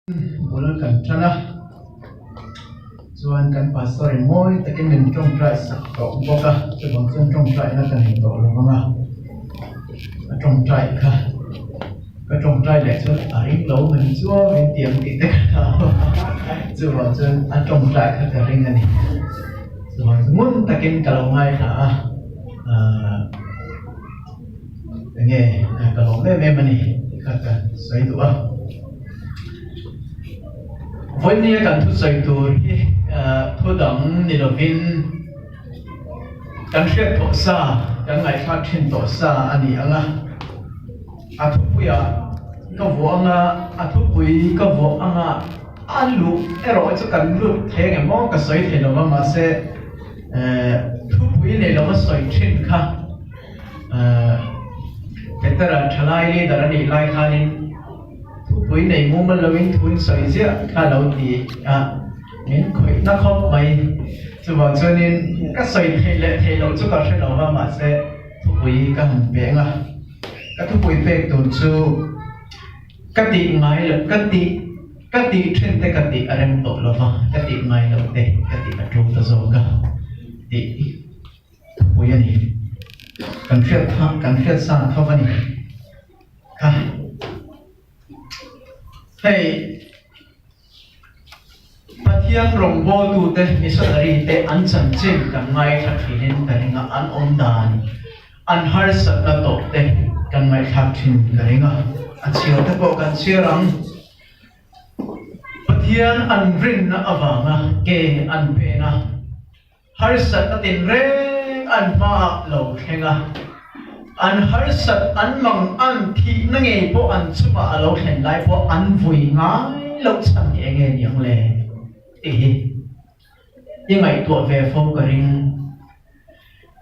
Bul kan thana chuan kan pastor moi takin min trong trai sak to boka chubang chuan trong trai na kan to lawanga trong trai kha ka trong trai le chuan aring lo min chuan min tiam ti te ka chuan trong trai kha ka ring ani chuan mun takin kalongai na nge kalong me mani ka sai tu với nia kan thu sai tu thu dang ni lovin kan hret to sa kan ngai thak thin to sa ani anga a thu puya ka vo anga a thu pui ka vo anga alu ero chu kan lu theng emo ka soi the lo ma se thu pui ne lo ma soi thin kha ketara thalai ni darani lai khanin với này mua mình lovin thuin sợi dĩa khá lâu thì miễn khởi nó không mấy cho vào cho nên các sợi thể lâu cho các sợi lâu và mà sẽ thu với các hành bé à các thu với về tồn chu các tỷ ngay là các tỷ trên tay các tỷ ở em tổ lo và các tỷ ngay là đây các tỷ ở trong ta rồi cả tỷ thu với này cần thiết sang không vậy cả hey, pathian rong bo tu te missionary te an chan chin kan ngai thak thinin karinga an om dan an har sat na to te kan ngai thak thin karinga a chiu te ko kan chirang pathian an rin na awanga ke an pe na har sat na tin re an ma lo thenga an har sat an mang an thi na nge po an chuma alo hen lai po an vui ngai lo cham nge nge niang le nhưng ngày tuổi về phong cái ring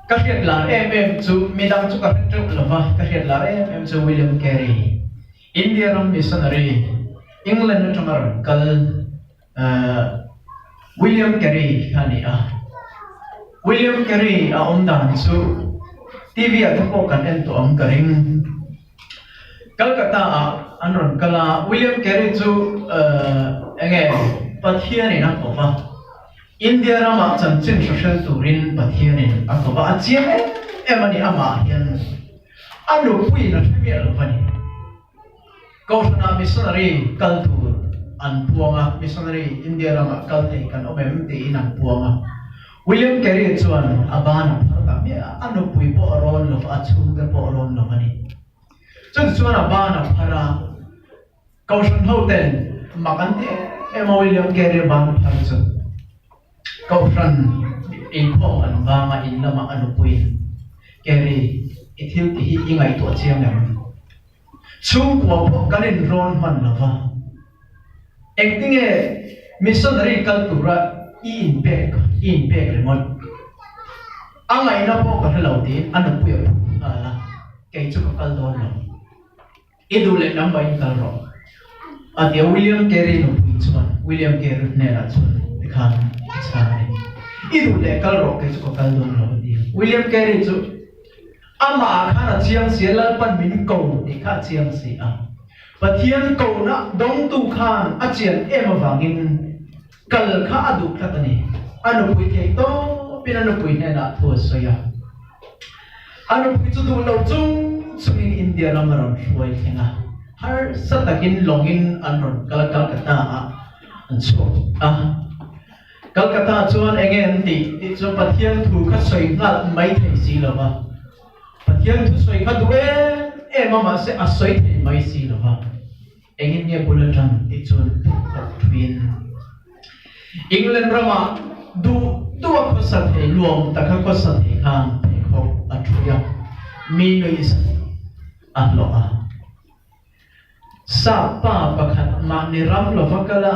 các hiện là em chú mi đang chú các hiện chú là va các hiện là em chú William Carey India ram missionary England trong đó kal William Carey hani William Carey ông đàn chú TV at po kan ento ang karing Calcutta anron kala William Carey chu enge pathian ina ko va India rama chanchin social turin pathian in akova achia emani ama hian anu pui na thmi lo pani Kausana missionary kaltur an puanga missionary India rama kalte kan omem ti inang puanga William Carey chuan abana mi anu pui po ron lo achung ke po ron lo mani chuan abana phara kausan hoten makan te ema William Carey ban phar chu kausan in ko an banga in lama anu pui Carey ithil ti hi ingai to chiang em chung ko po kanin ron man lova acting e missionary cultura impact remote ang ay na po kahalaw din ano po yun kay chuka kaldon lang idule ng bayin kalro at yung William Carey no William Carey nera chuan ikhan chane idule kalro kay chuka kaldon lang William Carey chu ama khana chiang sial pan min ko ikha chiang si pathian ko na dong tu khan achian emawangin kal kha adu khatani ano po kay to pinano pui na to soya ano pui chu du lo chung India na maron huai thenga har satakin longin anron Calcutta an so Calcutta chuan engen ti chu pathian thu kha soi ngal mai thei si lova pathian thu soi kha duwe mama se asoi thei mai si lova engin ne bulatan ti chun twin England rama du ko sa thei luom ta kha ko sa thei khang ko athuya mi no is lo sa pa pakhat ma ni ram lo vakala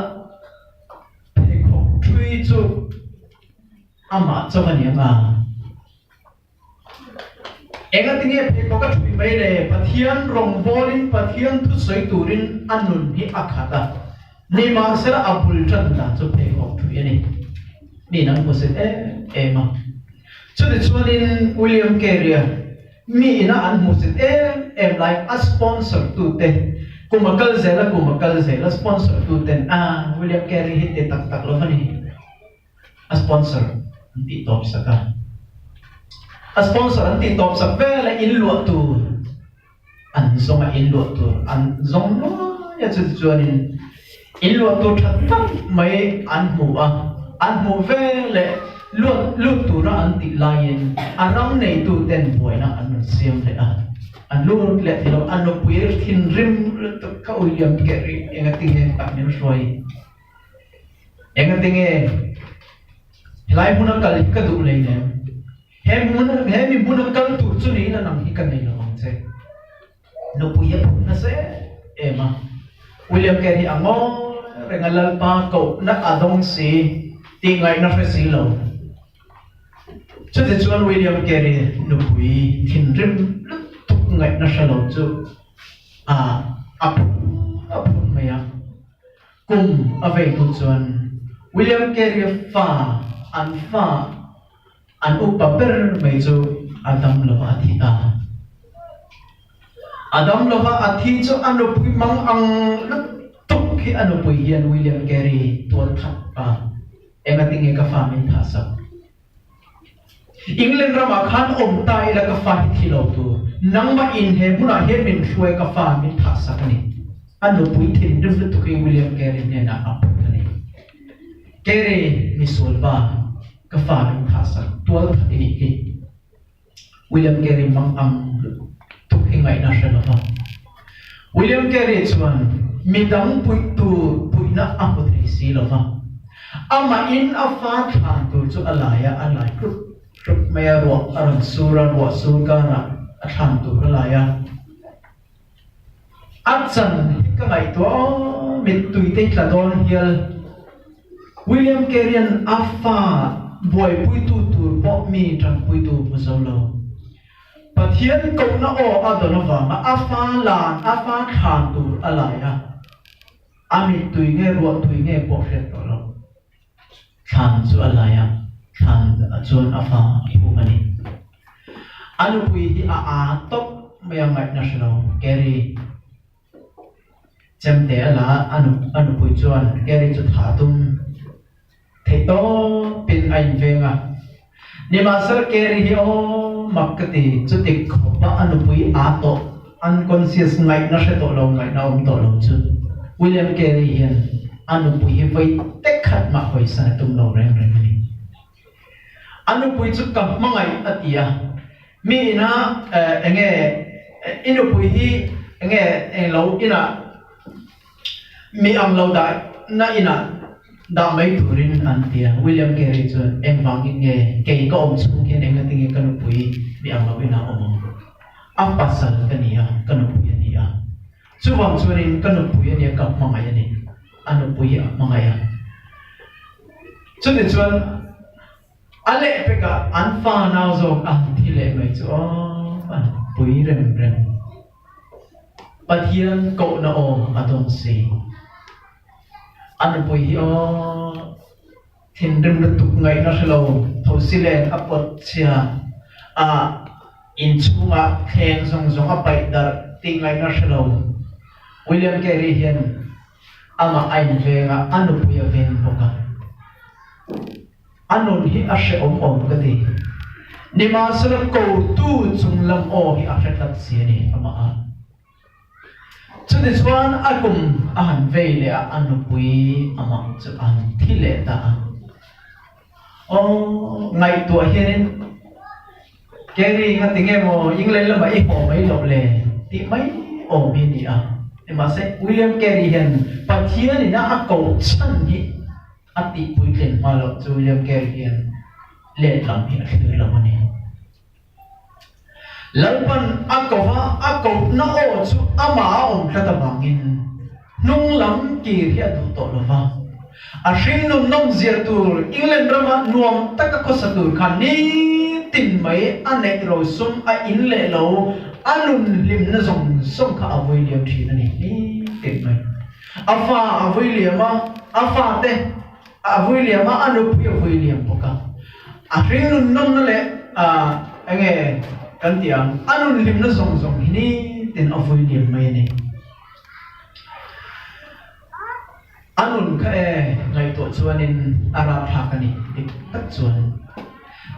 ko thui chu ama chawani ma enga tinge pe ko ka thui mai le pathian rong bolin pathian thu soi turin anun hi akhata ni ma sera abul chan da chu pe ko thui ni ni nang ko se ema chu de chuanin William Carey mi na an mu se em like a sponsor tu te kumakal zela sponsor tu ten William Carey hit tak lo ni a sponsor anti top saka a sponsor anti top sa vela in lo tu an zonga in lo tu an zong lo ya chuanin in lo tu thatam mai an mu vele lu tu na anti lain arang nei tu ten boina an siam le an lu le thilo an no puir thin rim to ka William Carey engatinge tak nin roi engatinge lai muna kal ka du le ne he mi muna kal tu chu ni na nang hi kan nei lo ang che no puya na se ema William Carey ango rengalal pa ko na adong si tingai na fe si lo cho thế chuan William Carey no pui thin rim tuk ngai na shalo chu ap maya kum avei tu chuan William Carey fa an upaper mai chu Adam lova athi chu anu pui mang ang tuk hi anu pui hian William Carey tuan that pa engatinge ka famin thasa England rama khan omtai la ka fa thilo tu nangma in he buna he min shwe ka fa min tha sakani anu pui thin rim tu ki William Carey ne na ap kani Carey ni solba ka fa min tha sak tual ini ki William Carey mang ang tu hingai na shela fa William Carey chuan midang pui na ap thei si lo fa ama in afa than tu chu alai maya ruak arang suran wa surgana athan tu laya atsan ka ngai to mit tui te tladon hial William Carey afa boy pui tu tur bo mi tran pui tu musolo pathian ko na o adonova ma afa khan tu alaya ami tui nge ruak tui nge po fet to lo khan su alaya khan chuan afa ibumani anu pui hi top mayang ngai national Carey chamte ala anu pui chuan Carey chu thatum theto pin ain venga ni master Carey hi makati chu tik khopa anu pui to unconscious ngai na se to lo ngai na to lo chu William Carey hian anu pui hi vai tek khat ma hoi sa tum lo reng ni anu pui chu ka mangai atia mi na enge inu pui hi enge lo ina mi am lo dai na ina da mai turin antia William Carey chu em wang nge ke ko om chung ke enge tinge kanu pui mi am lo ina om apasal kania kanu pui ania chu wang churin kanu pui ania ka mangai ani anu pui mangai chu de chuan ale peka anfa now zo thile mai chu pui rem pathian ko na adon si an pui hi thin rem na tuk ngai na shlo thosilen apot chia in chunga khen zong apai dar ti ngai na shlo William Carey hian ama ain venga anu pui ven boka anon hi ashe om ka ti ni ma sala ko tu chung lam hi ashe tat si ni ama chu this one akum ahan veile anu pui ama chu an thile ta ngai tu hian Carey nga tinge mo England la mai ho mai lo le ti mai mi ni ni ma se William Carey hian pathian ni na ako chan hi ati pui len malo chu William Carey hian le lam hi a lo ni lalpan ako na chu ama thata bangin nung lam ki ria du to lova a hring nom zir tur England drama nuam taka khosatur khan ni tin mai ane ro sum a in le lo anun lim na zong som kha William thi na ni tin mai afa William afa te William anu pui William poka hring nom na le enge kan tiang anun lim na zong hini tin William mai ni anun kha ngai to chuanin ara thakani tak chuan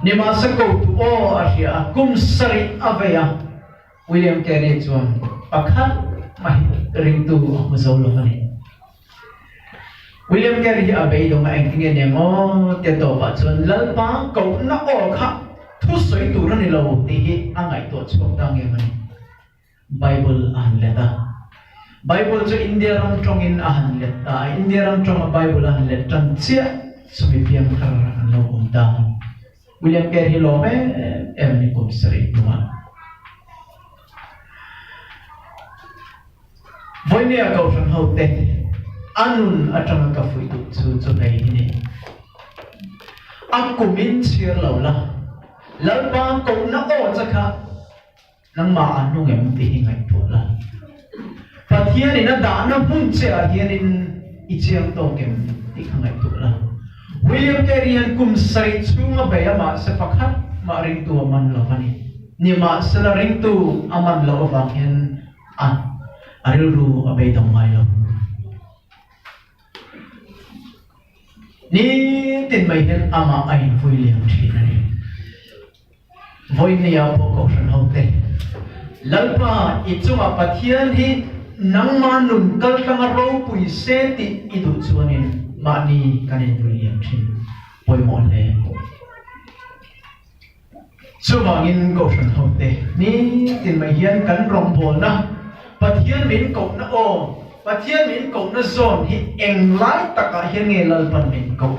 nima sako tu o asia kum sari aveya William Carey chuan pakhat mai ring tu mazolo ani William Carey abei dong ang tingin niya mo teto pa chuan lalpa ko na o kha thu soi tu ran ni lo ti angai to chok tang ye mani Bible an leta Bible cho India ram trong in an leta India ram trong Bible an let tan chia sumi piang khar an lo um ta William Carey lo me em ni kum sari ma voi ne a ko san ho te anun atang ka fui tu chu nei ni akumin chiar lo la lalpa ko na o chakha nang ma anu ngem ti ngai to la pathian ina da na hun che a hian in ichiang to kem ti khangai to la William Carey an kum sai chunga be ama se pakhat ma ring tu man lo ani ni ma sala ring tu aman lo wa hian an aril ru abe dong mai lo ni tin mai hian ama ai William thi na ni voi ni a po ko san ho te lalpa ichunga pathian hi nangma nun kal kanga ro pui se ti idu chuanin mani kanin William thin poi mo le chuwangin ko san ho te ni tin mai hian kan rom bol na pathian min ko na o pathian min ko na zon hi eng lai taka hian nge lalpan min ko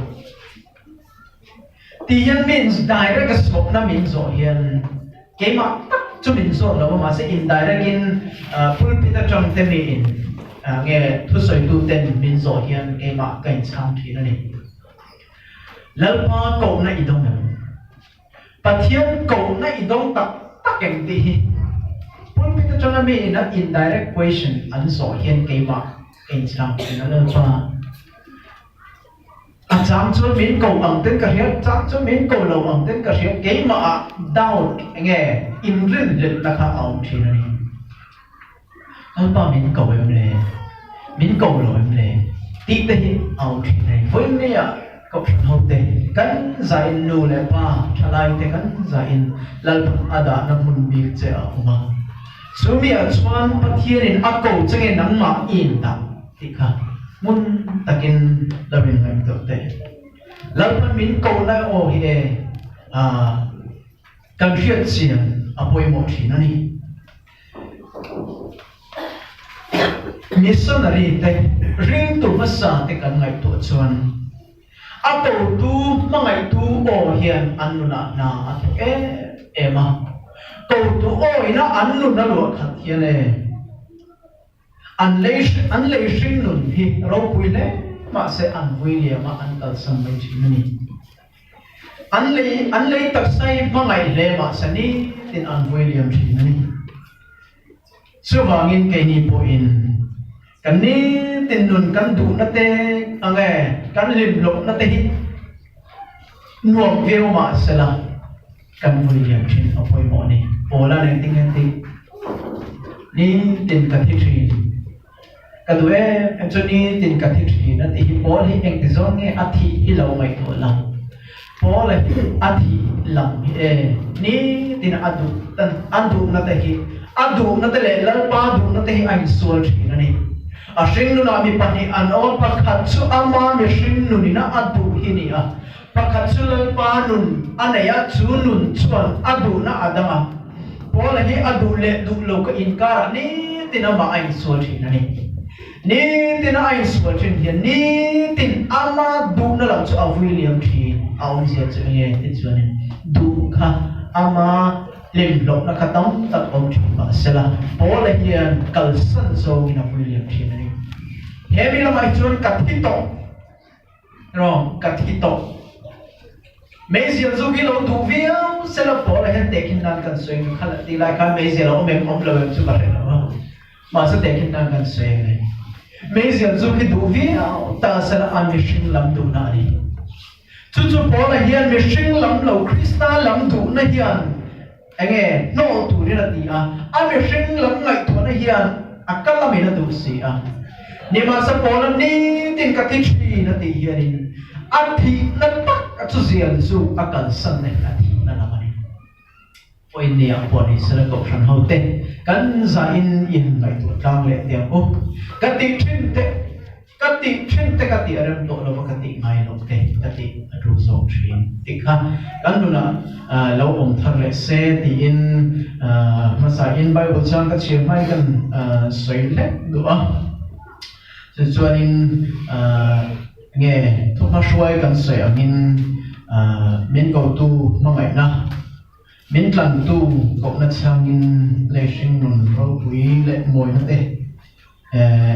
Tiyan means direct scope na means so hian kema tak chu min so lo ma se indirect in pulpit atang te mi in nge thu soi tu ten min so hian kema kain chang thi na ni lalpa ko na idong pathian ko na idong tak eng ti hi pulpit atang mi in a indirect question an so hian kema kain chang thi na lalpa chang cho min cầu ang tên cả hiệp chang cho min cầu lâu ang tên cả hiệp cái mà đau nghe in rin lịch là khá ông thì này anh ba min cầu em này min cầu lâu em này tí tê ông thì này với này à cầu hậu tê cắn dài nụ lệ ba trả lại tê cắn dài lal ada nam mun biếc chế à mà số mi à chuan bắt hiền in ác cầu cho nghe nắng mà in ta thì khá mun takin labing ng tote lalpan min ko na o hi kan fiat sian apoy mo thina ni missionary te ring tu masa te kan ngai to chuan apo tu mangai tu o hian anuna na ema to tu o ina anuna lo khat hian e Unless shin nun hi ro pui le ma se an William ma an kal sam mai chin ni unless tak sai ma ngai le ma sa ni tin an William chin ni chuwangin ke ni po in kan ni tin nun kan du na te ange kan lim lok na te hi nuam veo ma se la kan William chin apoi mo ni pola ne ting ti ni tin ka thi thi kadue actually tin ka thi thi na ti pol hi eng ti zon nge athi i lo mai to la pol athi lam ni tin adu na te hi adu na te le lal pa du na te hi ai sol thi na ni a shin nu na mi pa ni an o pakhat chu ama mi shin nu ni na adu hi ni a pakhat chu lal pa nun anaya chu nun chuan adu na adama pol hi adu le du lo ka inkar ni tin ama ai sol thi na ni ni tin ai sual chin hian ni tin ama du na lam chu a William thi aun zia chu nge ti chuan du kha ama lim lok na khatong tak om thi ba sela pol hian kal san zo in a William thi ni hemi la mai chuan kathito rong kathito Mezia zugi lo du via sela pol hian tekin nan kan swing khala ti lai kha mezia lo mem om lo chu ba re ma sa tekin nan kan swing Mezia zuki du via ta sala an mishing lam du na ni chu pola hian mishing lam lo Krista lam du na hian enge no tu ni na ti a mishing lam ngai tu na hian akala me na du si a ni ma sa pon ni tin ka ti thi na ti hianin a thi na tak a chu zian zu a kan san ne a thi na la mani oi ni a pon ni sa ko khan ho te kan za in ngai tu tang le tiang o ka ti thin te ka ti aram to lo ka ti ngai lo te ka ti ru zo thin ti kha kan du na lo om thar le se ti in ma sa in bai bo chang ka chi mai kan soi le du a cho nên nghe thuốc phát xuôi cần sợi ở miền cầu tu mà ngày na miền lần tu cũng là sang miền lệ sinh nôn rau quý lệ mồi nó tê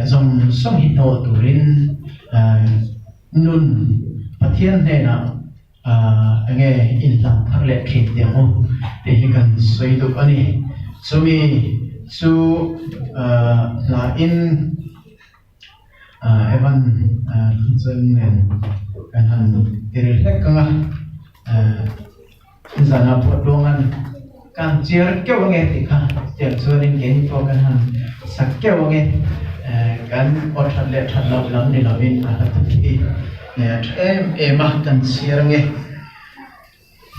dòng sông hít nổ tủ lên nôn và thiên này là nghe in làm thắc lệ khít tiếng ô thì cần sợi được anh ấy so mi su là in evan chân nên kan han tirlek kanga zana podongan kan chiar keu nge tikha chiar chuanin gen to kan han sak keu nge kan othan le than lam lam ni lovin a thaki ema kan chiar nge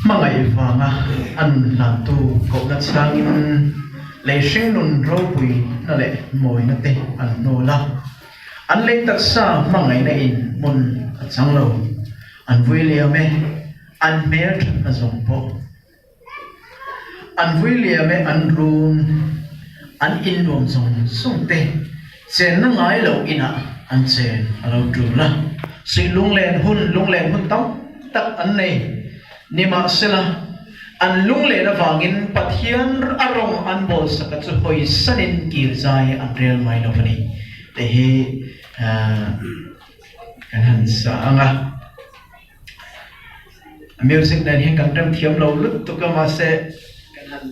mangai wanga an lam tu ko na changin leishing nun ro pui na le moi na te an no la an lấy tất sa mà ngày nay in mun chẳng lâu an vui liam an mer na zong po an vui liam an run an in luồng zong sung te chen na ngai lo ina an chen alo tru la si lung len hun tóc tak an nei ni ma sela an lung len awangin pathian arong an bol saka chu hoi sanin kir zai an rel mai lo ni te hi kan han sa anga music này hiện cần trong thiếm lâu lúc tụi các mà sẽ kan han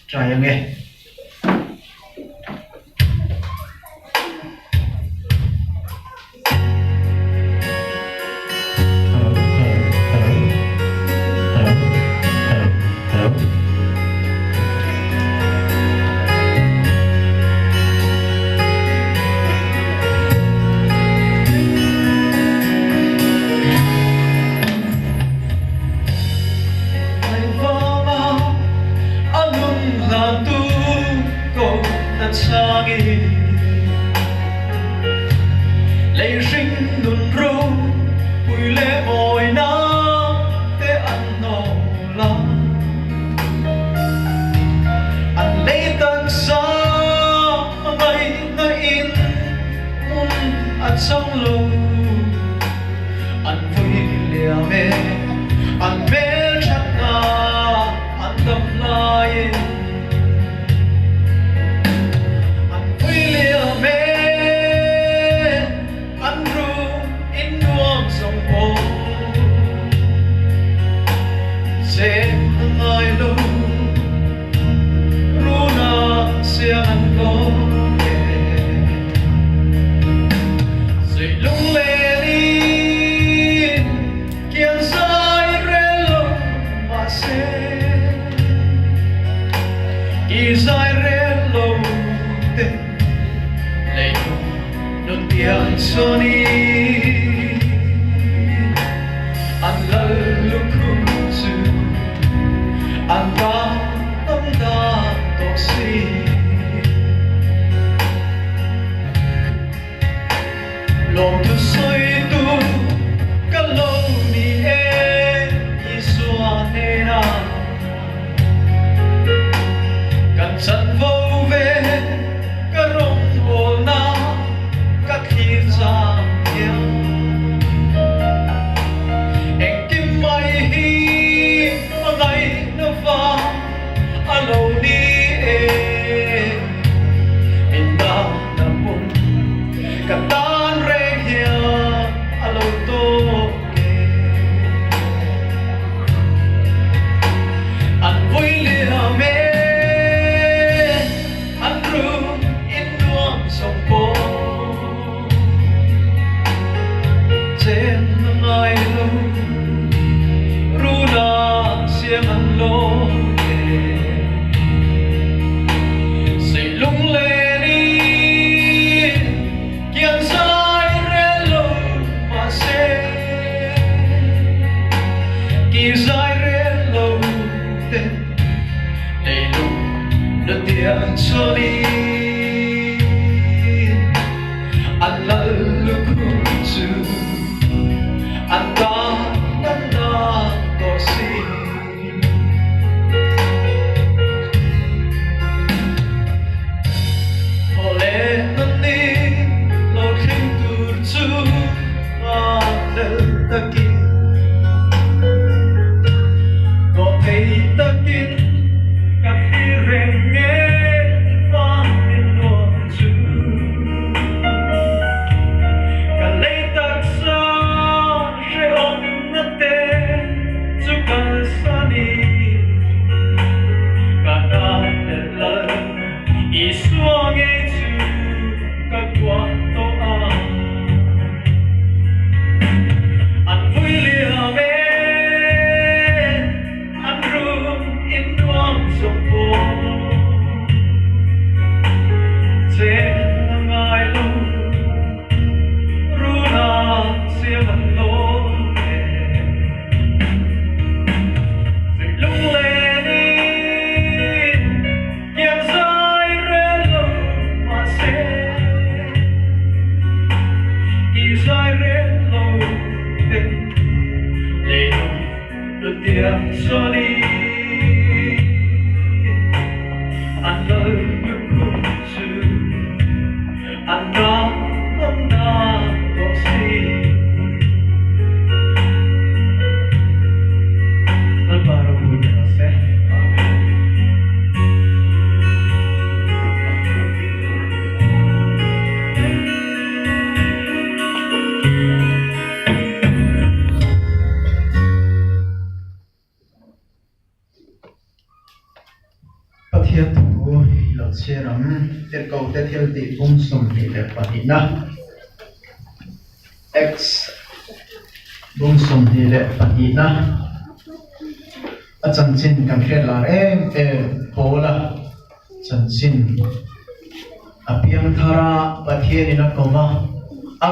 try nghe takin có thấy takin cả khi rèn nghe vang lên nuông chú cả lấy tác sao sẽ ôm nó tên chú cả sunny cả đã lần ý xóa nghe chú cả qua tô áo anh vui liều về anh rung in nuông sông phố trên ngài lu ru na sia văn lô dịch lung lên đi nhạc dài rên lâu mà sẽ kỳ dài rên lâu tình lệ được tiếng cho đi anh ơi được sự anh đã không đã có gì nó para vui để nó sẽ thiết thủ lợn xe rắm tiết cầu tiết theo tỷ vùng sông thì đẹp và thị na x vùng sông thì đẹp và thị na ở chân xin cảm thấy là em phố là chân xin ở biang thara và thiên đi nó cầu vào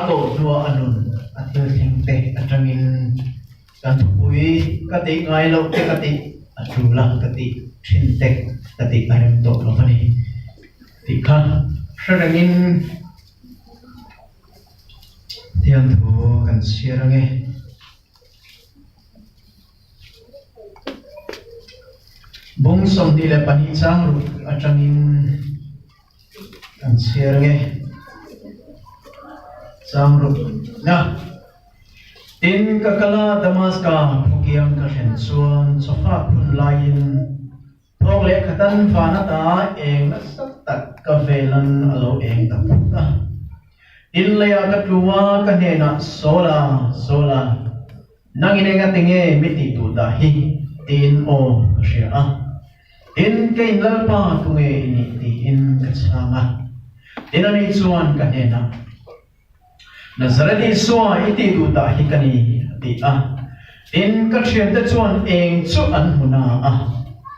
cầu đua anun ở thiên thiên tệ ở trong inกันทุกวีกติไงเราเทกติจุลกติชินเตกติอะไรมันตกลงมาดีติข้าเรื่องนี้เที่ยงถูกันเสียงไงบงสมดีเลยปนิจังรู้อาจารย์นี้กันเสียงไงจังรู้นะin kakala damaska pukiam ka hen chuan sofa phun lain thok le khatan fana ta eng sak tak ka velan alo eng ta puta in leya ka tuwa ka ne na sola nangine nga tinge miti tu da hi tin o ka shia in ke in lalpa tunge ini ti in ka changa in ani chuan ka ne na Nazareth Iswa iti duta hikani ti in kachian te chuan eng chu an huna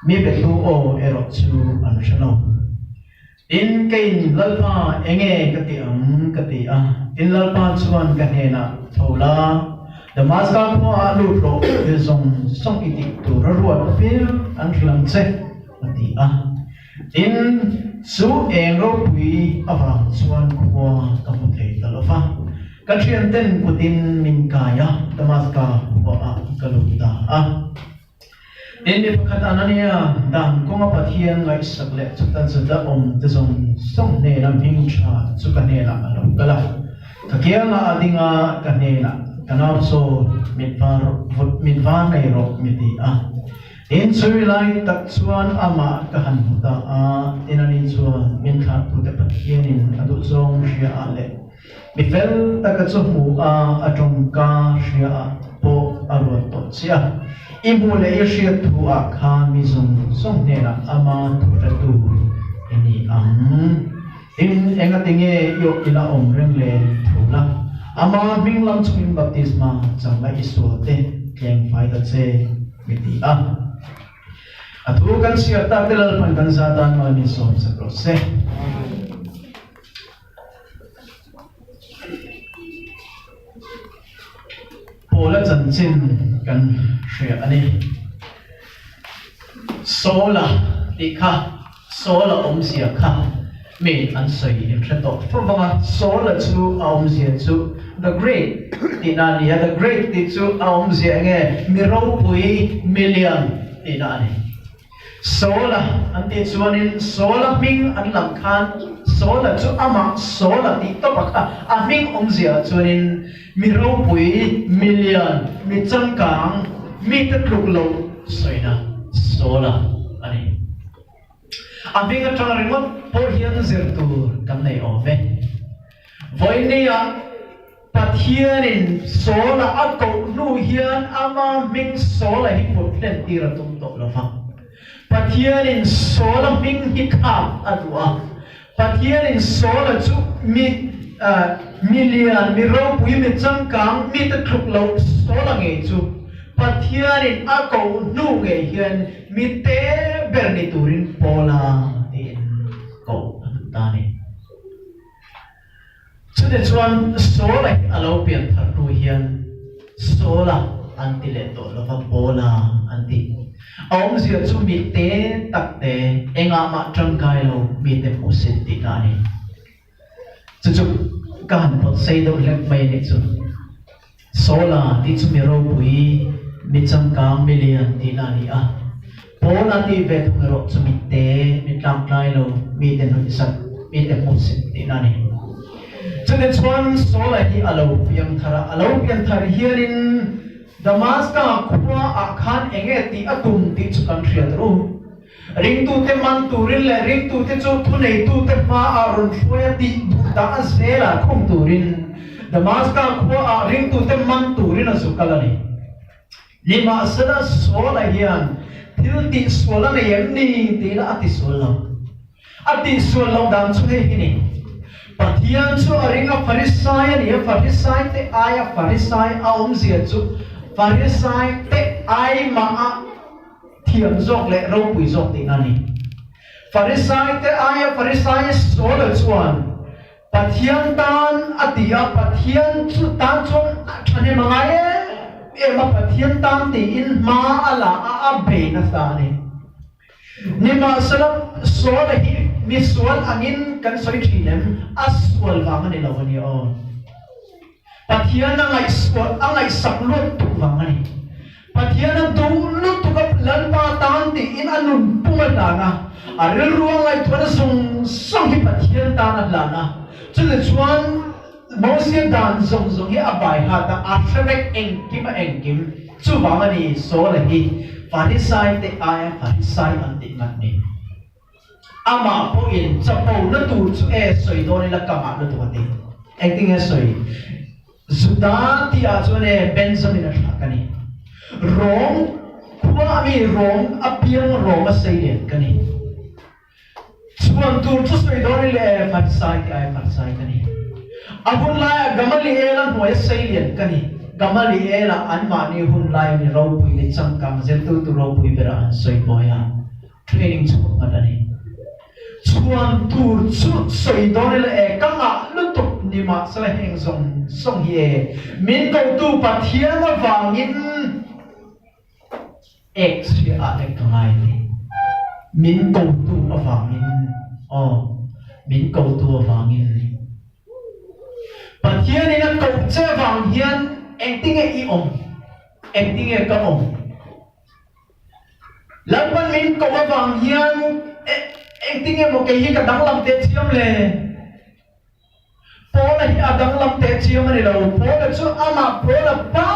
mi betu o ero chu an shano in kein lalpa enge kati in lalpa chuan kanena thola damaska ko alu ro zong song iti tu ruat fil an hlang che ati in su eng ro pui avang chuan ko ka mu thei talofa kachian ten putin min kaya damaska wa kaluta in ni pakhatana nia dam konga pathian ngai sakle chutan chuta te zong song ne lam hing cha chu kanela alo kala kakianga adinga kanela kanau so mitvan nei ro miti in sui lai tak chuan ama kahan huta inani chuan min kha tu te pathian in adu zong ria ale Mifel takatsumu atongka shia po arot po siya. Imule yashia tu akhan mizong songnera ama turatu ini in engatinge yo ila omrengle tula ama minglam chuin baptisma changla isote keng faida che miti atu kan siya tatilal pan satan mani som sa prose Pola chân chin kan share ani sola tikha sola sia kha me an sei in threto from sola chu sia chu the great tinania the great ti chu sia nge miro pui million tinani sola anti chuanin sola ming an lam khan số là chú ama số là tí tốt bạc à mình ông gì cho nên mi rau bụi million mi chân cang mi tất lục lâu soi na số là anh à mình ở trong remote po hiền zir tu cầm này ở về với này pathianin số là ác cầu nu hiền ama mình số là hít một lần tira tung tổ là phăng pathianin số là mình hít khám adua pathianin số là chú mi million mi rau bụi mi chân cang mi tất lục lâu số là nghe chú pathianin ác cầu nu nghe hiền mi te berni turin pola in cầu ta này cho nên chuan số lại alo biển thật nuôi hiền số là anti lệ tổ là pháp bố là anti ông diệt chú bị té tắc té anh em mà trong cái lâu bị té một sinh tị này chú chú các hành động xây đâu lek mấy này chú số là đi chú mi rau bụi mi trăm cang million tị này à bố là đi về thu rồi chú mi té mi làm cái lâu bị té một sinh bị té một sinh tị này cho nên chuan số là hi alo piang thara hianin Damascus khua akhan enge ti atum ti chu kan riat ru ring tu te man turin le ring tu te chu thunei tu te ma aron hruya ti da zela khum turin Damascus khua ring tu te man turin asu kalani lima sada so la hian thil ti so la ne ni ti la ati so lo dam chu he hini pathian chu aringa farisai ni farisai te aya farisai aum zia chu farisai te ai ma thiam jok le ro pui jok ti nani farisai te aya farisai so le chuan pathian tan atia pathian chu tan chon thane mangai e ma pathian tan ti in ma ala a be na sa ni ma salam so le hi mi sual angin kan soi thinem aswal wang ani lawani o pathian angai swal angai saklut tu wang ani pathian tu lut tu kap lan pa tan ti in anun pumadana aril ruang ai thona song hi pathian tan lana chule chuan mosia dan zong hi abai ha ta athrek engkim chu wang ani so la hi farisai te aya farisai anti matni ama po in chapo na tu chu e soi do ni la kama na tu ati acting e soi zuda ti a chu ne benjamin a thakani rong khua mi rong apiang rong a sei le kani chuan tu chu soi do ni le farisai ti ai farisai kani abun la gamali elan ho e sei le kani gamali ela anma ni hun lai ni ro pui ni changkam zel tu ro pui bera an soi boya training chu padani chuan tur chu soi donel e kanga lutuk ni ma sala heng song ye min ko tu pathian awangin x a kangai ni min ko tu awangin min ko tu awangin pathian ina ko che wang hian acting e i acting e ka lampan min ko awang hian acting e mo ke hi ka dang lam te chiam le pola hi adang lam te chiam ani lo pola chu ama pola pa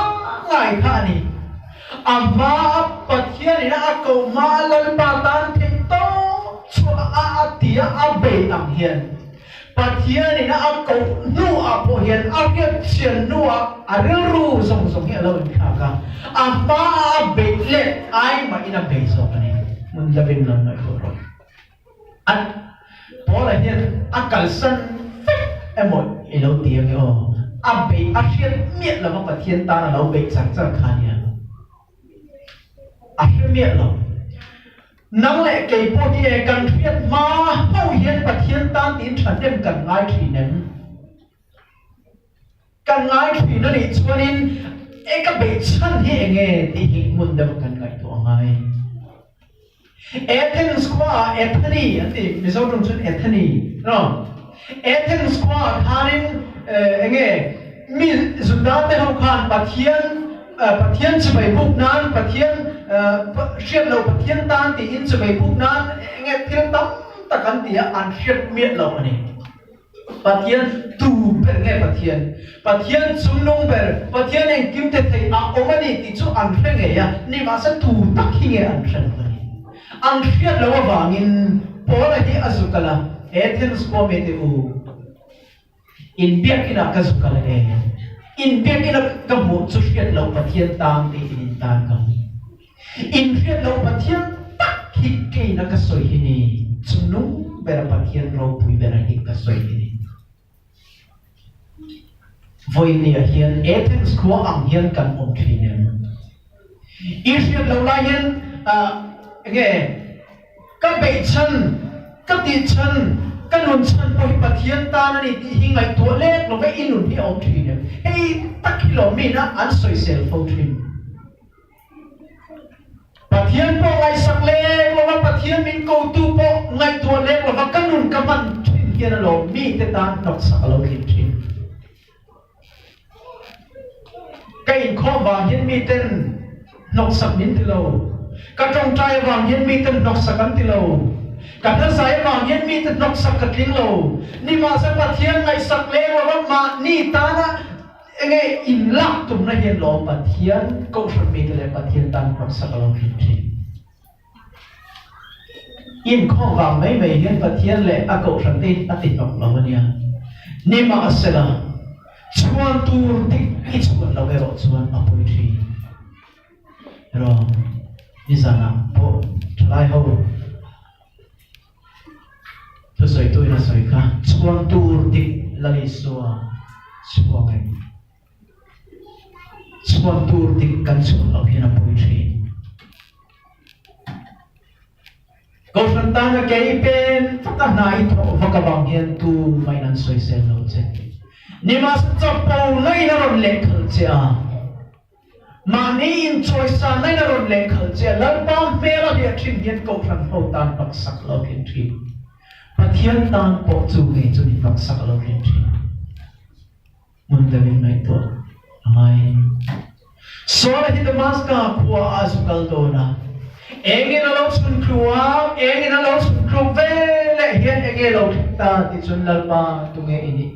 ngai kha ni ama pathian ina a ko ma lal pa tan the to chu a tia a be am hian pathian ina a ko nu a po hian a ke chian nu a ru song hi lo kha ka ama a be le ai ma ina be so ani mun da bin lam nai ko an pola hian a kalsan emo ilo tiang yo a be a hian miet la ma pathian ta na lo be chang chang khania a hian miet lo nang le ke po ti e kan thiat ma ho hian pathian ta tin than dem kan ngai thi nem kan ngai thi na ni chuanin e ka be chan hi nge ti hi mun dem kan ngai to ngai Athens squad Atheny ati mizoram chun Atheny no Athens squad harin enge mi zundate ho khan pathian chibai buk nan pathian shiam lo pathian tan ti in chibai buk nan enge thil tam takan dia an hiat miat lo ani Pathian tu ber nge Pathian sumnung ber Pathian eng kim te thei a omani ti chu an nge ya ni ma sa tu tak hi nge an ani an hiat lo wangin pola hi azukala Athens ko me te u in biak ina ka zukala in biak ina ka mu chu hiat lo Pathian tang te in tan ka in hiat lo Pathian tak hi ke na ka soi hi ni sumnung ber Pathian ro pui ber hi ka soi hi ni voi ni hian Athens ko ang hian kan om thinem Israel lo la hian nge ka be chan ka ti chan ka nun chan po hi Pathian ta na ni ti hingai to lek lo ve inun hi om thinem hei takilo mi na an soi sel fo thim Pathian po ngai sak lek lo Pathian min ko tu po ngai to lek lo ka nun ka man thin hian lo mi te ta nok sak lo hin thim cái kho vàng hiến mi tên nọc sặc miến từ lâu, cả trong trai vàng hiến mi tên nọc sặc ăn từ lâu, cả thân sái vàng hiến mi tên nọc sặc cật tiếng lâu, ni mà sẽ bắt hiến ngày sặc lê và mà ni ta na nghe in lạc tụm na hiến lo bắt hiến câu chuyện mi tên bắt hiến tan nọc sặc lâu hiến chi, in kho vàng mấy hiến bắt hiến lệ à câu chuyện tin à tin nọc lâu nia, ni mà sẽ là chuan tur tik ít chuan lo vero chuan apoi thi ro ni zana po thlai ho to soi tu na soi kha chuan tur tik lali suwa chuan tur tik kan chuan lo hian apoi thi câu chuyện ta na kei pen ta na i tho vakawang hian tu mai nan soi sel lo che Nima sapau nai na ron le khulchia mani in choice nai na ron le khulchia lalpam mera dia thin hian ko than ho tan pak sak lo hin thi Pathian tan po chu nge chu ni pak sak lo hin thi mun da vin nai to amai so la hi damas ka khua azukal do na engin a lo sun khua engin a lo sun khru ve le hian enge lo ta ti chun lalpa tu nge ini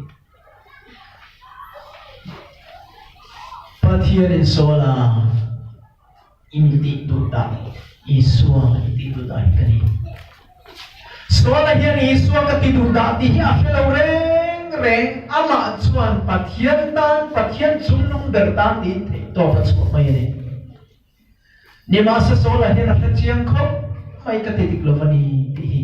Pathian in sola imiti tuta isua imiti tuta ikani sola hian isua ka ti tuta ti hi afelo reng ama chuan Pathian chumnung bertan ti to ka chu mai ni ni ma sa sola hian a chiang khop mai ka ti diklovani ti hi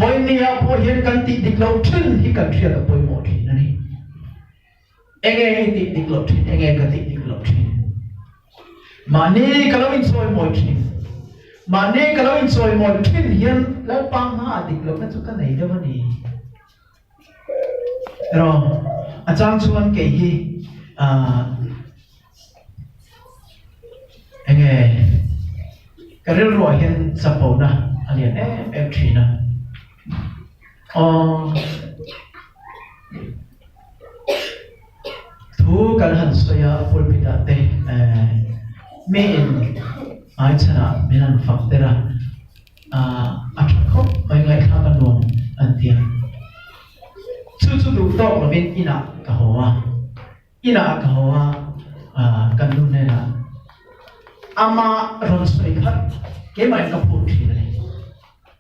voi ni a po hian kan ti diklo thun hi kan thia da poi mo thi na ni enge ti diklop thin enge ka ti diklop thin mani kalawin soi moi thin mani kalawin soi moi thin hian la pang ha diklop na chu ka nei da mani ro achang chuan ke hi enge karil ro hian sapo na alian em thina thu kan han soya pulpita te me in ai chana menan faktera athakho mai ngai kha kan non antia chu du to lo bin ina ka hoa kan nu ne na ama ron soi khat ke mai ka pu thi ne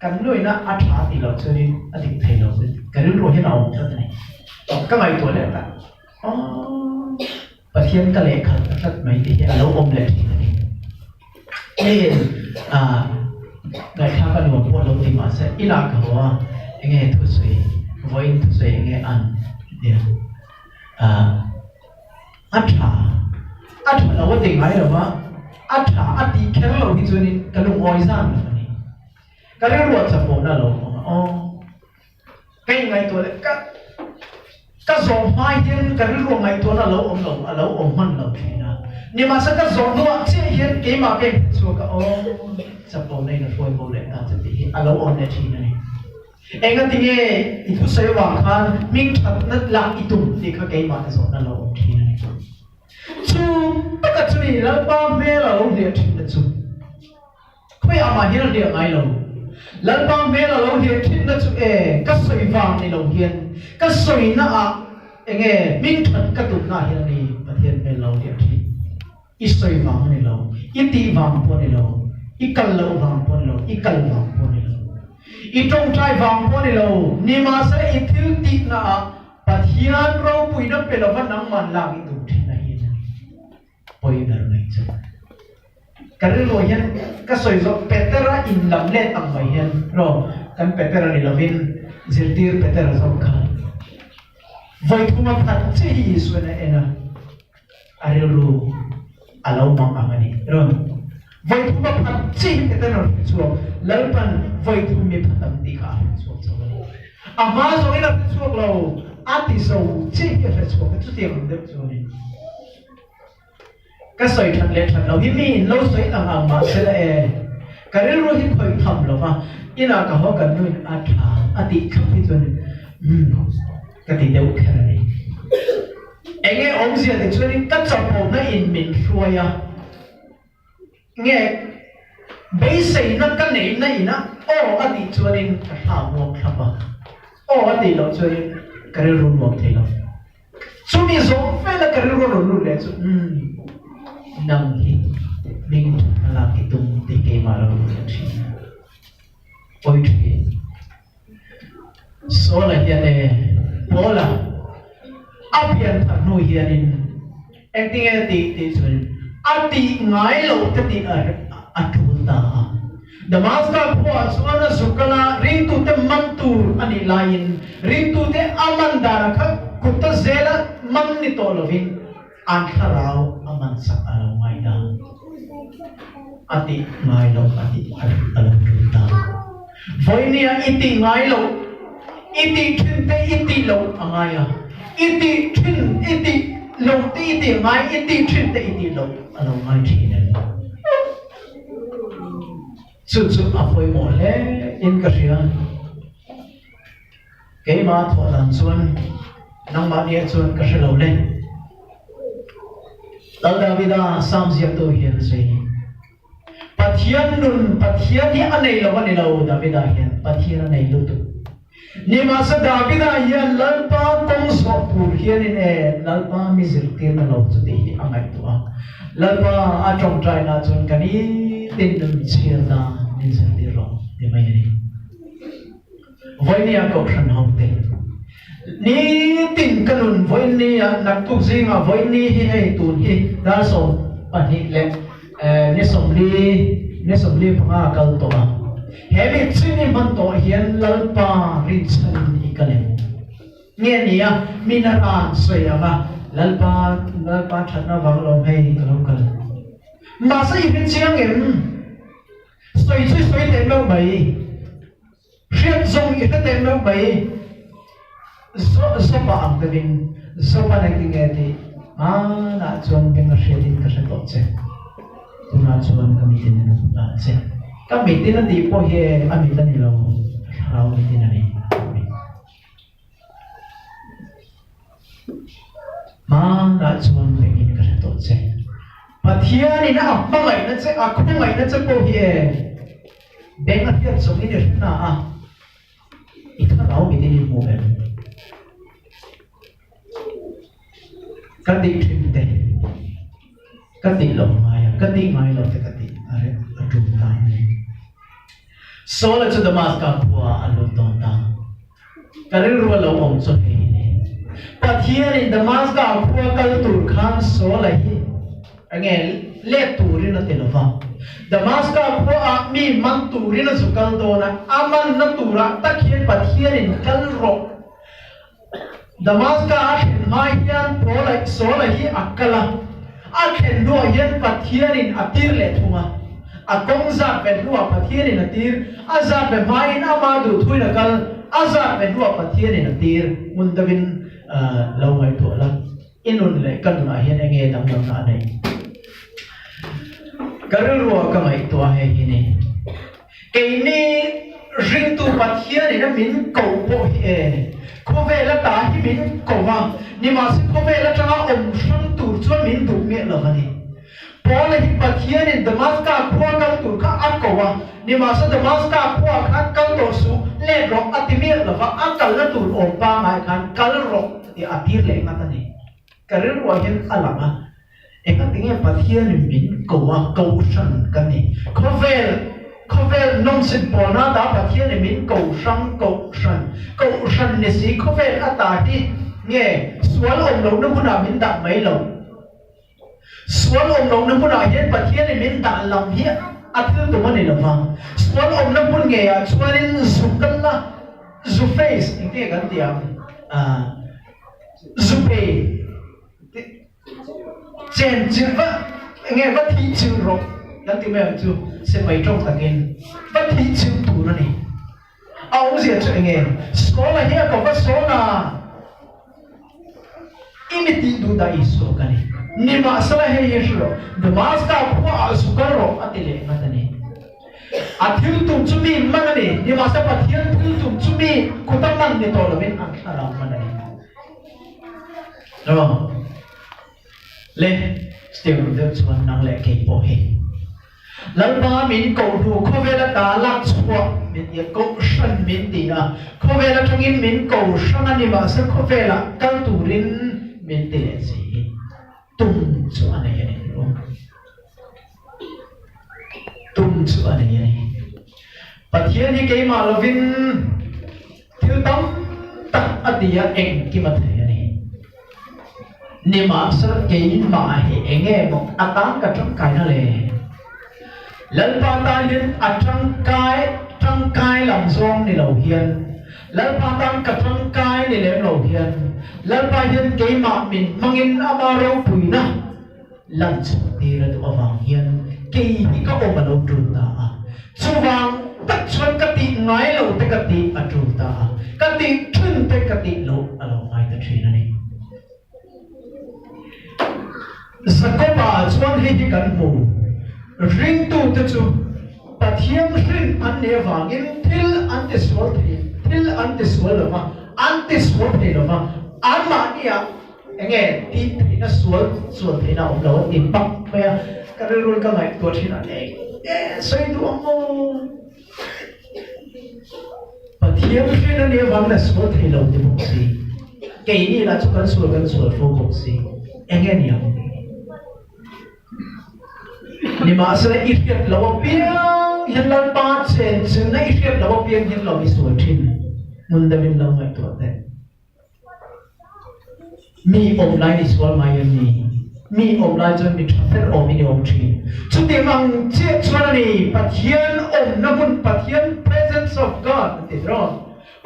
kan nu ina atha ti lo chuni adik thai lo kan ro hi na om that ne ka mai to le ta Pathian ka le khat that mai ti alo om le thi ne ngai kha kan no po lo ti ma se ila ka hoa enge thu sei voin thu sei enge an dia atha lo ti ngai lo ma atha ati khen lo hi chu ni ka lu oi san ni ka le ro cha po na lo kai ngai to le ka zong mai hian ka ru ngai to na lo om man lo thina ni ma sa ka zong no che hian ke ma ke chu ka cha po nei na foi bo le ta cha ti alo om le thina ni enga ti nge I thu sai wa khan ming that na la itum ti kha ke ma zo na lo om thina ni chu ka chu ni la pa me la lo le thina chu khoi ama hian le ngai lo lần ba mẹ là lâu hiền thịt nó chú các sợi vàng này lâu hiền các sợi nó nghe minh thần các tụt na hiền này bát hiền mẹ lâu hiền thịt ít sợi vàng này lâu ít tí vàng po này lâu ít cân lâu vàng po này lâu ít cân vàng po này lâu ít trong trái vàng po này lâu ni mà sẽ ít thiếu tí na bát hiền rau bùi nó bê lâu vẫn nắng màn làm ít tụt thịt này hiền bồi đỡ này chứ cái rồi hiện cái sợi dọc Petra in làm lên tăng vậy hiện rồi cái Petra này làm in zirtir Petra dọc cả vậy thu mà phát chỉ xuân này na ari lu alau mang ang ani rồi vậy thu mà phát chỉ Petra nó chuộc lấy pan vậy thu mi phát tâm đi cả chuộc cho vậy mà rồi là chuộc lâu ati sâu chỉ cái chuộc cái chút tiền được rồi cái sợi thật lệ thật lâu hiếm lâu sợi ang mà sẽ là cái đấy rồi hiếm khởi thầm lâu mà ina cả họ cần nuôi ati không biết rồi cái gì đâu cái này anh nghe ông gì thì cho nên các trọng bộ nó in mình xuôi à nghe bây giờ nó cái này nó in á ati cho nên thảo một thằng à ati lâu cho nên cái đấy rồi một thế lâu chúng mình giống phải là cái đấy rồi lệ chứ nang hi mình làm cái tung thì cái màเราchỉ ôi trời số là hiện này bố là áp hiện thằng nuôi hiện in anh tiếng thì rồi áp thì ngay lâu thì ở trung ta Damascus qua số nó sukana ring tu te mantur ani lain ring tu te amanda khắc cụt ta zela man ni to lovin an kharao aman sak alo mai da ati ngai lo ati alam ta voinia iti ngai lo iti thin te iti lo angaya iti thin iti lo te iti ngai iti thin te iti lo alo ngai thi ne chu apoi mo le in ka ria ke ma tho dan chuan nang ma dia chuan ka lo le Davida samsiam tu hian sei pathian nun pathian hi anei lo ani lo Davida hian pathian anei lu tu ni ma sa Davida hian lalpa kong so pur hian in lalpa mi zirtir na lo chu ti angai tu a lalpa a trong trai na chun kani tin dum chia na ni zirtir ro ti mai ni voinia ko khan hom te ni tin kanun voini nak tu zinga voini hi hei tun hi da so pani le ne somli phanga kal to a hemi chini man to hian lalpa rinsan ikale nge nia minaran soyama lalpa thana wanglo hei kalokal ma sa i chiang em soi te lo bai riat zong i te lo bai so pa ang gawin so pa nagtingeti na chuan peng a hriatin ka hre tawh che tuna chuan kamitin na tuna che kamitin a ti pawh hi ami la ni lo rau mitin ani na chuan pengin ka hre tawh che pathian in a pangai na che a khungai na che pawh hi beng a hriat zong in na a ikha rau mitin in mo em kati tinte kati lo maya kati ngai lo te kati are atum ta ni sola chu Damascus kwa alun ton ta karil ru lo om so he ni pathian in Damascus kwa kal tur khan sola hi ange le turin na telova Damascus kwa mi man turin na sukal do na aman na tura takhian pathian in kal ro Damascus mai hian polai sola hi akala akhen no hian pathian in atir le thunga akongza pen no pathian in atir aza pe mai in amadu thuina kal aza pe no pathian in atir mundavin lo ngai to la inun le kan ma hian enge dang dang na nei karul ro ka mai to he hi ni ke ni ring tu pathian in min ko po he cô về là ta hi min ko wa ni ma si cô về là changa om sham tu chuan min du me lo hani pole hi pathian in Damascus ko kal tu kha at ko wa ni ma sa Damascus kwa khat kal to su le ro atimir la va akal la tur om pa mai khan kal ro ti atir le ngata ni karir wa hin alama eka tinge pathian min ko wa ko san kan ni khovel nom sin pona da pathian min ko san ni si khovel ata hi nghe sual om lo na huna min da mai lo sual om lo na huna hian pathian min da lam hi athil to mani lo ma sual om na hun nge ya sualin zukan la zu face inte kan tiam zu pe chen chilva nghe va thi chil ro dan ti me chu se mai trong takin va thi chil tu na ni au zia chu nghe skola hi ko va sona imiti du da iso kani ni ma sala he yesro Damascus kwa asukaro atile matani athil tum chumi manani ni ma sa pathian thil tum chumi kutaman ni to lovin akara manani no le still the chuan nang le ke po he lalpa min ko du khovela ta lak chwa min ye ko shan min ti a khovela thangin min ko shan ani ma sa khovela kal turin min ti le si tum chu ane ye ro tum chu ane ye pathian ni ke ma lovin thil tam tak atia eng ki ma the ni ma sa ke ma he enge mo atang ka trong kai na le lalpa ta yin atang kai lam zong ni lo hian lalpa tang ka trong kai ni le lo hian lalpa yin ke ma min mangin ama ro pui na lan chu ti ra to awang hian ke hi ka o ma lo tru ta chuwang tak chuan ka ti ngai lo te ka ti a tru ta ka ti thun te ka ti lo alo ngai ta thina ni Zakoba chuan hi kan mu ring tu te chu pathiam ring an ne wangin thil an te swal lama an te swal the lama an ma nia enge ti thina swal thina om lo ti pak me ka rul ka ngai to thina ne soi du mo pathiam ring an ne wang na swal the lo ti bok si ke ni la chu kan swal fo bok si enge nia ni ma sa ifet lawa piang hin lan pa chen na ifet lawa piang hin law isu thin mun da min law mai to te mi om lai is wal mai mi om lai jon mi thfer om ni om thi chu te mang che chwana ni pathian om na mun pathian presence of God te ro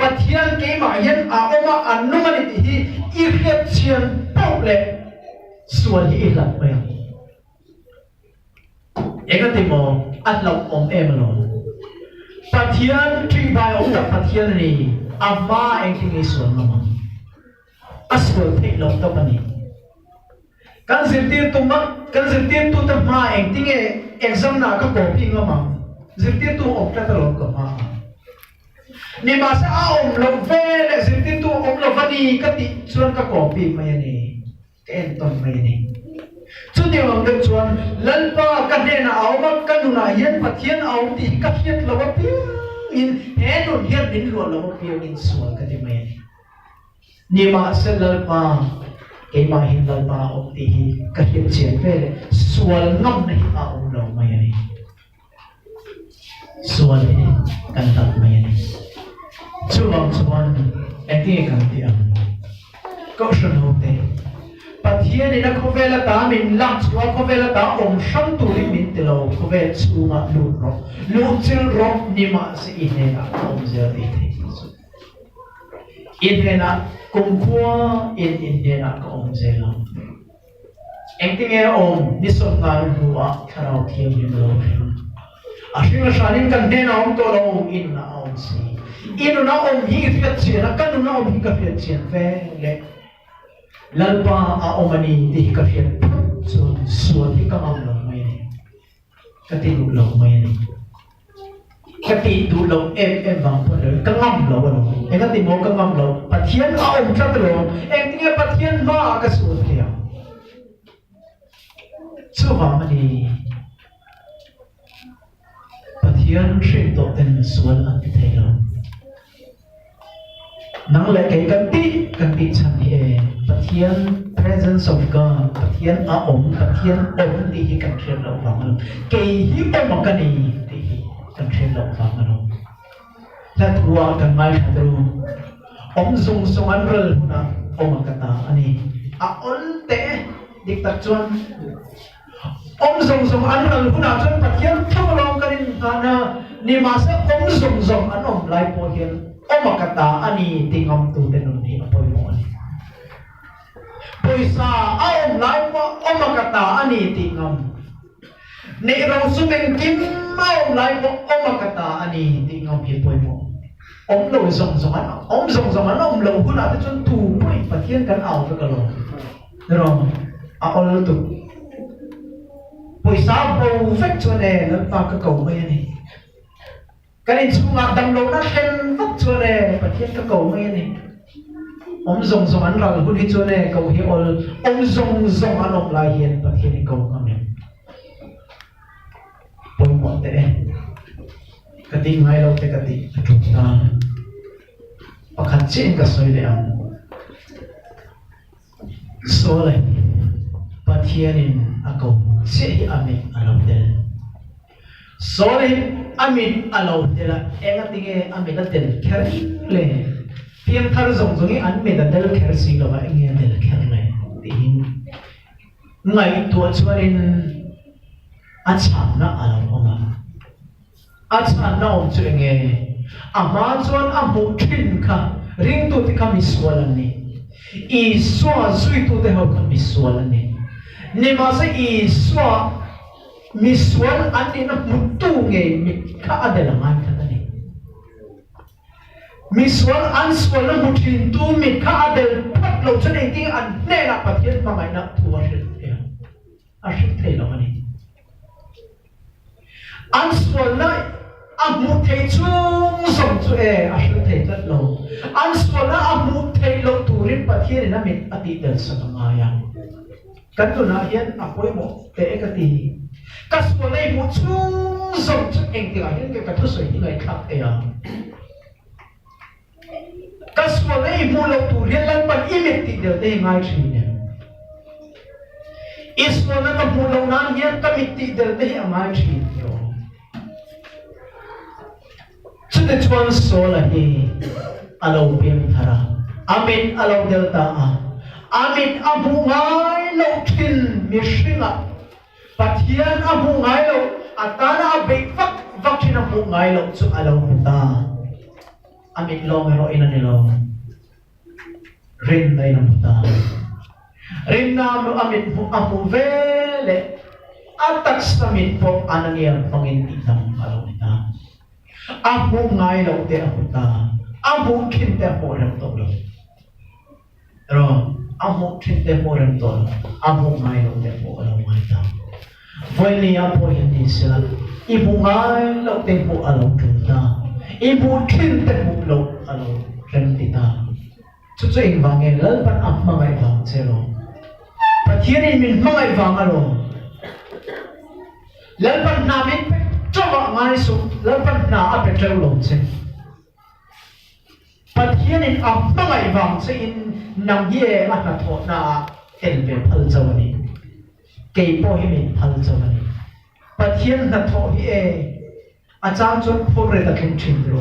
pathian ke ma yan a oma anuma ni hi ifet chian pole sual hi lat mai eka timo atlok om emlo pathian tri bai om ta pathian ni amma engking isuan mama aswal thei lok ta pani kan zirtir tu ta ma engting e exam na ka copy ngama zirtir tu om ta lok ka ma ni ma sa om lo ve le zirtir tu om lo vani ka ti chuan ka copy mai ni ken ton mai ni chu ni om de chuan lalpa ka de na awma kanuna hian pathian aw ti ka hiat lawa pi in henun hiat din ro lawa pi in sual ka ti mai ni ma se lalpa ke ma hin lalpa om ti ka hiat chen ve sual ngam nei a om lo mai ni sual ni kan tak mai ni chu om chuan ati kan ti am ko shon ho te pathian ina khovela ta min lam chua khovela ta om sham tu ri min tilo khovel chunga lu chil ro ni ma se ine na om zer ti the ine na kum khua in na ko om zer lam engting e om ni som ngal huwa tharau thiam ni lo ashina shanin kan de na om to lo in na om si inu na om hi fiat chena kan na om hi ka fiat chen ve le lalpa a omani ti ka fiat so hi ka am lo mai ni ka ti lu lo mai ni ka ti du lo em wang po le ka ngam lo e ka ti mo ka ngam lo pathian a om chat lo em ti pathian ma ka su thia chu wa mani thiên sinh tổ tên xuân ăn thế đâu nang le cái kan ti chan hi pathian presence of God pathian pathian ti hi kan thlen lo wang ke hi ma kan ni ti kan thlen lo wang lo la tua kan mai thadru zung an rel na kata ani on te dik tak chuan zung an rel huna chuan pathian thamlong kanin kana ni ma se zung an lai po hian kata ani tingam tu tenun ni apoi mo ani poisa lai po kata ani tingam ne ro sumeng kim lai po kata ani tingam hi poi mo lo zong an lo huna te chun tu mai pathian kan au ka lo ro ol tu poisa bo fek chuan e la pa ka ko mai ani cái chunga dang lo na khen vắt cho này và thiên các cầu nghe này zong ăn rồi hun đi cho này cầu hi ol zong ăn ông lại hiện và thiên cầu ngam này bồi một thế cái tiếng ngay lâu cái tiếng chúng ta và khát trên cái soi để ăn số này và thiên cầu sẽ ăn lâu thế sorry amin alo dela enga tinge amina del khari le piam thar zong an me del khari lo ba enga del khari le tin ngai tu chuarin acham na alo oma acham na om chu nge ama chuan amu thin kha ring tu ti kha mi swalan ni I swa zui tu te ho kha mi swalan ni ma se I swa miswal ani na mutu nge mi ka adela ngai ka ni miswal an swal na mutin tu mi ka adel pat lo chane ting an ne na pathian ma mai na tu a rit ya a rit thei lo ani an swal na a mu thei chung som chu e a rit thei tat lo an swal na a mu thei lo tu rin pathian na mi ati del sa ma ya kan tu na hian a poi mo te ka ti kaswa nei mu chung som chu eng ti ga hian ke ka thu soi ni ngai khak e ya kaswa nei mu lo tu rian lan pan imit ti del te ngai thi ne iswa na ka mu lo nan hian ka mit ti del te ngai thi yo chu te chuan so la hi alo bim thara amin alo del ta amin abu ngai lo thin mi shringa pathian abu ngai lo atana abe vak thina abu ngai lo chu alo ta amin lo mero ina ni lo rin dai na ta rin na lo amin abu vele atak samin po anania pangin itang alo ta abu ngai lo te abu ta abu kin te po ram to lo ro abu kin te po ram to abu ngai lo te po alo ngai ta voi ni apo hindi sila ibu ngai lo te po alo ta ibu kin te po lo alo ram ta chu chu ing wangel lal pan am mangai wang chelo pathian min mangai wang alo lal pan na min chawa ngai su lal pan na a pe treu lo che pathian in am mangai wang che in nam ye a na tho na el be phal chawani ke po hi min phal chawani pathian na tho hi e a chang chon phore ta khin thin ro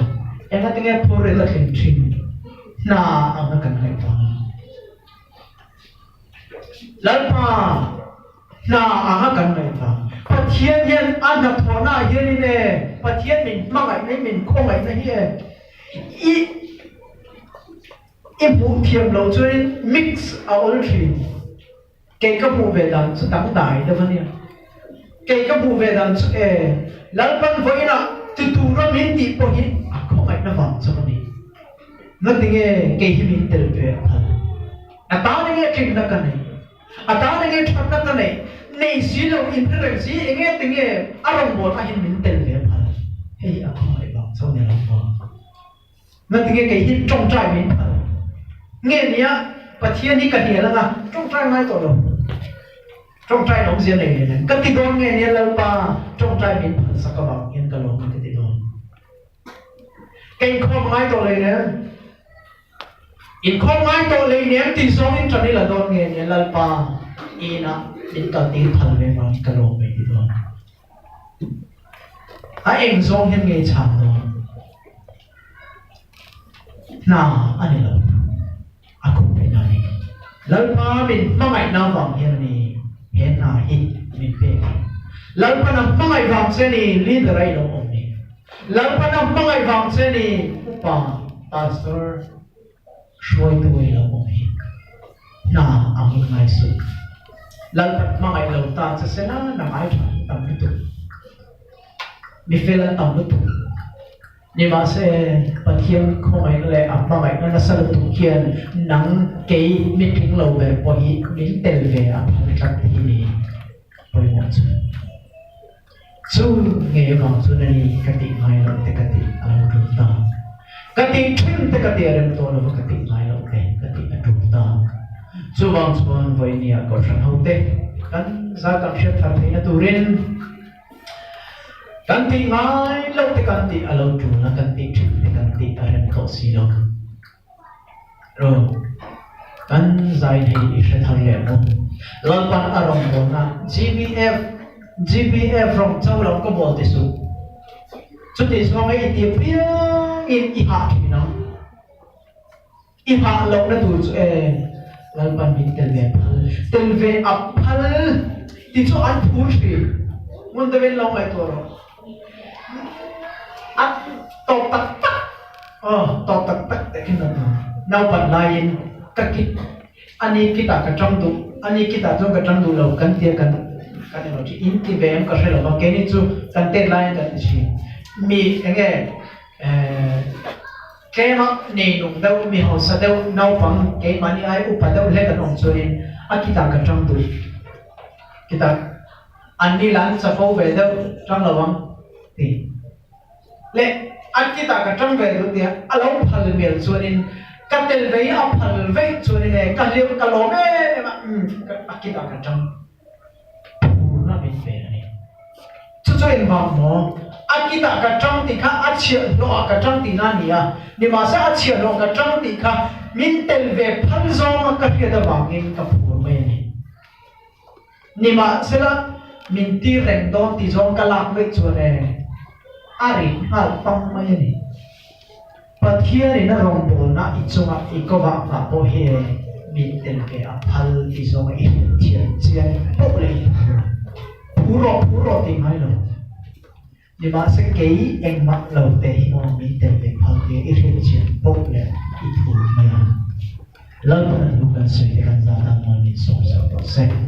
enga tinge phore la khin thin na anga kan hai pa lalpa na anga kan hai pa pathian hian an na tho na hian ne pathian min mangai nei min khongai na hi e bu thiam lo chuan mix a all three ke ka bu ve dan chu dang dai da vania ke ka bu ve dan chu e lalpan voina tu tu ro min ti po hi a khongai na wang chu ni na tinge ke hi min tel pe a ta ne king na ka nei a ta ne thak na ka nei nei si lo in re si enge tinge arong bo ta hin min tel pe pha hei a khongai wang chu ne la pa na tinge ke hi trong trai min pha nghe nia pathian ni ka dia la nga trong trai mai to lo trong trai nong sia nei ne ka ti don nghe nia la pa trong trai min pha sa ka ba yen ka lo ka ti don cái không ai tổ lấy nè in không ai tổ lấy nè thì xong in cho nên là đồn nghe nè là pa ina in cả tiếng thần về mà cả đồ về đi đó anh xong hiện nghe chạm đó na anh là aku phải nói lần pa mình mong ai nào vọng hiện này hiện na hit mình về lần pa nào mong ai vọng sẽ này leader ai đâu ông này lần pa nào mong ai vọng sẽ này pa pastorช่วยตัวเราองค์น่าอังไงสุดแล้วมาไงเราตาจะเสนาหนังไอ้ถ่ายตามลุตุมีเฟลันตามลุตุนี่มาเสปะเทียงคงไงเลยอ่ะมาไงนั่นสรุปตุเขียนหนังเกยมีพิงเราแบบพอฮีมีเตลเวียพันจักที่นี่ไปหมดสู้เงี้ยบางส่วนนี้กติไม่เราแต่กติเราดูตากติทิ้งแต่กติเริ่มต้นเรากติไม่เราแต่กติดูตาส่วนส่วนวันนี้ก็ฉันเอาเตกันสักการเชื่อทางที่นั่นตัวเรนกันที่ง่ายเราแต่กันที่เราดูนะกันที่ทิ้งแต่กันที่อะไรก็สีเรารู้กันใจที่อิสระทางเลี้ยงเราปันอารมณ์บนนะ GBF from เจ้าเราก็บอกที่สุดสุดที่สุดไอ้ที่เพียงอินอีหาที่นั่งอีหาเราเนี่ยดูเราปันมินเตลเวอัพพัลที่สุดอันพูดสิมันจะเป็นลงไอ้ตัวเราอันตอกตักตักตอกตักตักแต่ขึ้นมาเราปันลายกักิอันนี้คิดตากระจังดูอันนี้คิดตาจงกระจังดูเรากันเทียกันเราที่อินทิเวมก็ใช่เราบางแกนี่จูกันเตลายกันสิมีอย่างเงี้ยแค่มาในหนุ่มเดามีหัวสะเดาเน่าฟังแกมันนี่ไอ้อุปเดาเล็กกันองส่วนอากิตากระจังดูกิตาอันนี้หลานจะเข้าไปเดาจังระวังทีเละอากิตากระจังไปดูเดียอาเราพัลเมียส่วนนี้กันเตลเวียพัลเวียส่วนนี้กันเลี้ยงกันโลเม่อากิตากระจังน่าเป็นเฟรนี่ช่วยมาหมออากิตากระจังติค่ะอาเชียโลกระจังตินั่นนี่อ่ะนี่มาเสียอาเชียโลกระจังติค่ะมินเตลเวพันซองกระเทียดบางเองกับหัวเมนี่นี่มาเสียละมินตีเร่งดอนติซองกะลักเวชวนอาริฮัลตังไม่นี่ปัจเจียนี่น่ารองโบนะอิจงะอีกว่ามาโอเฮมินเตลเวอพัลติซองอีเทียนเจียนโปเลยผู้รอติงให้เรานี่มาสักกี่เองมาเราแต่ที่มองมีแต่เป็นพังเดียอีเรื่องเชียนปุ๊บเลยอีถูกไหมล่ะแล้วมันดูกันสวยกันซาตันมันมีสองสามเปอร์เซ็นต์